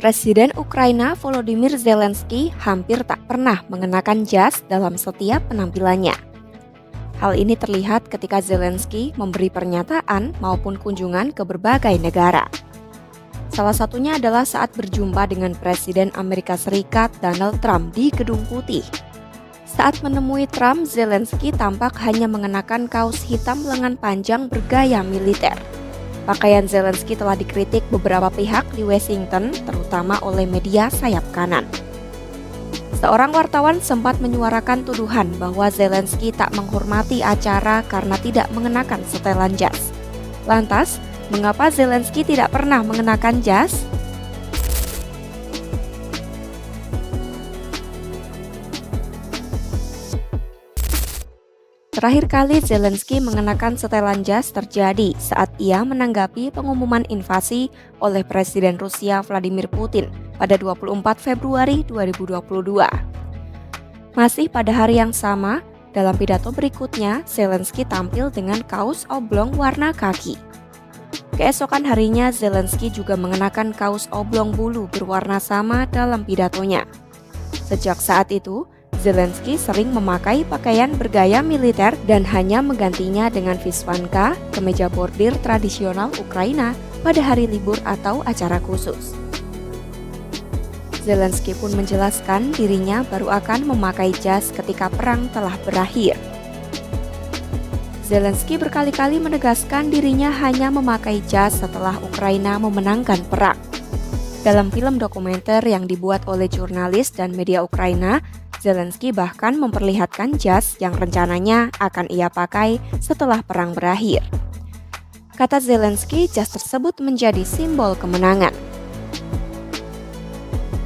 Presiden Ukraina Volodymyr Zelensky hampir tak pernah mengenakan jas dalam setiap penampilannya. Hal ini terlihat ketika Zelensky memberi pernyataan maupun kunjungan ke berbagai negara. Salah satunya adalah saat berjumpa dengan Presiden Amerika Serikat Donald Trump di Gedung Putih. Saat menemui Trump, Zelensky tampak hanya mengenakan kaos hitam lengan panjang bergaya militer. Pakaian Zelensky telah dikritik beberapa pihak di Washington, terutama oleh media sayap kanan. Seorang wartawan sempat menyuarakan tuduhan bahwa Zelensky tak menghormati acara karena tidak mengenakan setelan jas. Lantas, mengapa Zelensky tidak pernah mengenakan jas? Terakhir kali Zelensky mengenakan setelan jas terjadi saat ia menanggapi pengumuman invasi oleh Presiden Rusia Vladimir Putin pada 24 Februari 2022. Masih pada hari yang sama, dalam pidato berikutnya, Zelensky tampil dengan kaos oblong warna kaki. Keesokan harinya, Zelensky juga mengenakan kaos oblong bulu berwarna sama dalam pidatonya. Sejak saat itu, Zelensky sering memakai pakaian bergaya militer dan hanya menggantinya dengan visvanka, kemeja bordir tradisional Ukraina pada hari libur atau acara khusus. Zelensky pun menjelaskan dirinya baru akan memakai jas ketika perang telah berakhir. Zelensky berkali-kali menegaskan dirinya hanya memakai jas setelah Ukraina memenangkan perang. Dalam film dokumenter yang dibuat oleh jurnalis dan media Ukraina, Zelensky bahkan memperlihatkan jas yang rencananya akan ia pakai setelah perang berakhir. Kata Zelensky, jas tersebut menjadi simbol kemenangan.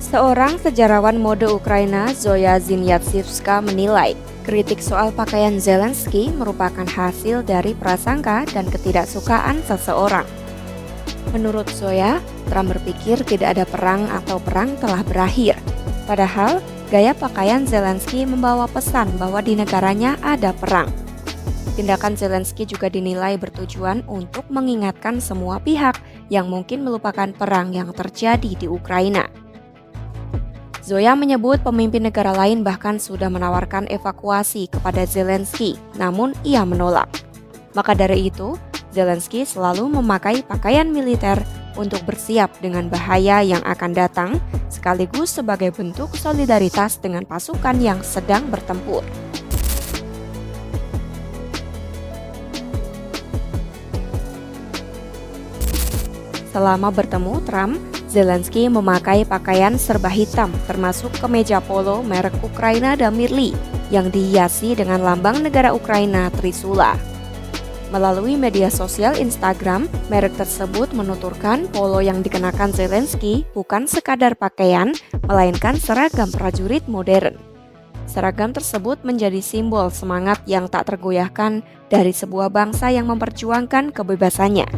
Seorang sejarawan mode Ukraina, Zoya Zinyatsivska, menilai kritik soal pakaian Zelensky merupakan hasil dari prasangka dan ketidaksukaan seseorang. Menurut Zoya, Trump berpikir tidak ada perang atau perang telah berakhir. Padahal, gaya pakaian Zelensky membawa pesan bahwa di negaranya ada perang. Tindakan Zelensky juga dinilai bertujuan untuk mengingatkan semua pihak yang mungkin melupakan perang yang terjadi di Ukraina. Zoya menyebut pemimpin negara lain bahkan sudah menawarkan evakuasi kepada Zelensky, namun ia menolak. Maka dari itu, Zelensky selalu memakai pakaian militer untuk bersiap dengan bahaya yang akan datang, sekaligus sebagai bentuk solidaritas dengan pasukan yang sedang bertempur. Selama bertemu Trump, Zelensky memakai pakaian serba hitam, termasuk kemeja polo merek Ukraina Damirli yang dihiasi dengan lambang negara Ukraina Trisula. Melalui media sosial Instagram, merek tersebut menuturkan polo yang dikenakan Zelensky bukan sekadar pakaian, melainkan seragam prajurit modern. Seragam tersebut menjadi simbol semangat yang tak tergoyahkan dari sebuah bangsa yang memperjuangkan kebebasannya.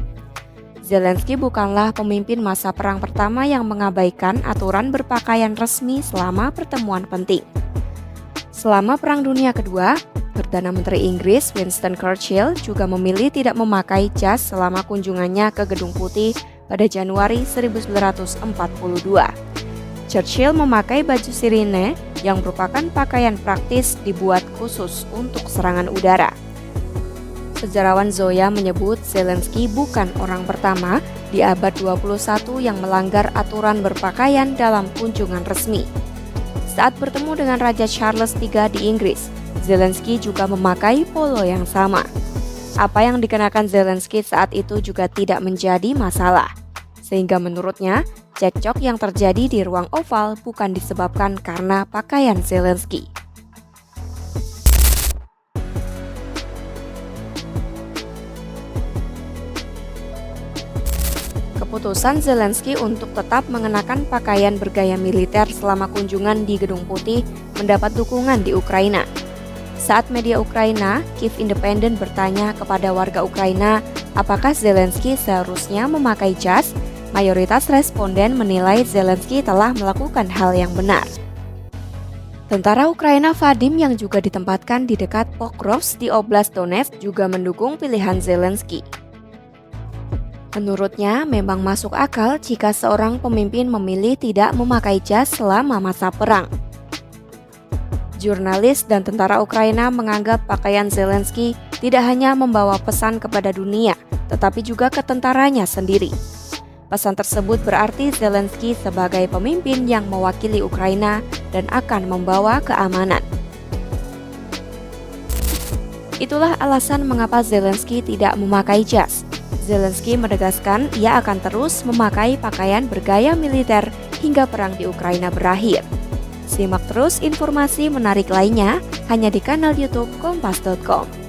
Zelensky bukanlah pemimpin masa perang pertama yang mengabaikan aturan berpakaian resmi selama pertemuan penting. Selama Perang Dunia Kedua, Perdana Menteri Inggris Winston Churchill juga memilih tidak memakai jas selama kunjungannya ke Gedung Putih pada Januari 1942. Churchill memakai baju sirine yang merupakan pakaian praktis dibuat khusus untuk serangan udara. Sejarawan Zoya menyebut Zelensky bukan orang pertama di abad 21 yang melanggar aturan berpakaian dalam kunjungan resmi. Saat bertemu dengan Raja Charles III di Inggris, Zelensky juga memakai polo yang sama. Apa yang dikenakan Zelensky saat itu juga tidak menjadi masalah. Sehingga menurutnya, cekcok yang terjadi di ruang oval bukan disebabkan karena pakaian Zelensky. Keputusan Zelensky untuk tetap mengenakan pakaian bergaya militer selama kunjungan di Gedung Putih mendapat dukungan di Ukraina. Saat media Ukraina, Kyiv Independent bertanya kepada warga Ukraina apakah Zelensky seharusnya memakai jas, mayoritas responden menilai Zelensky telah melakukan hal yang benar. Tentara Ukraina Vadim yang juga ditempatkan di dekat Pokrovsk di Oblast Donetsk juga mendukung pilihan Zelensky. Menurutnya, memang masuk akal jika seorang pemimpin memilih tidak memakai jas selama masa perang. Jurnalis dan tentara Ukraina menganggap pakaian Zelensky tidak hanya membawa pesan kepada dunia, tetapi juga ke tentaranya sendiri. Pesan tersebut berarti Zelensky sebagai pemimpin yang mewakili Ukraina dan akan membawa keamanan. Itulah alasan mengapa Zelensky tidak memakai jas. Zelensky menegaskan ia akan terus memakai pakaian bergaya militer hingga perang di Ukraina berakhir. Simak terus informasi menarik lainnya hanya di kanal YouTube Kompas.com.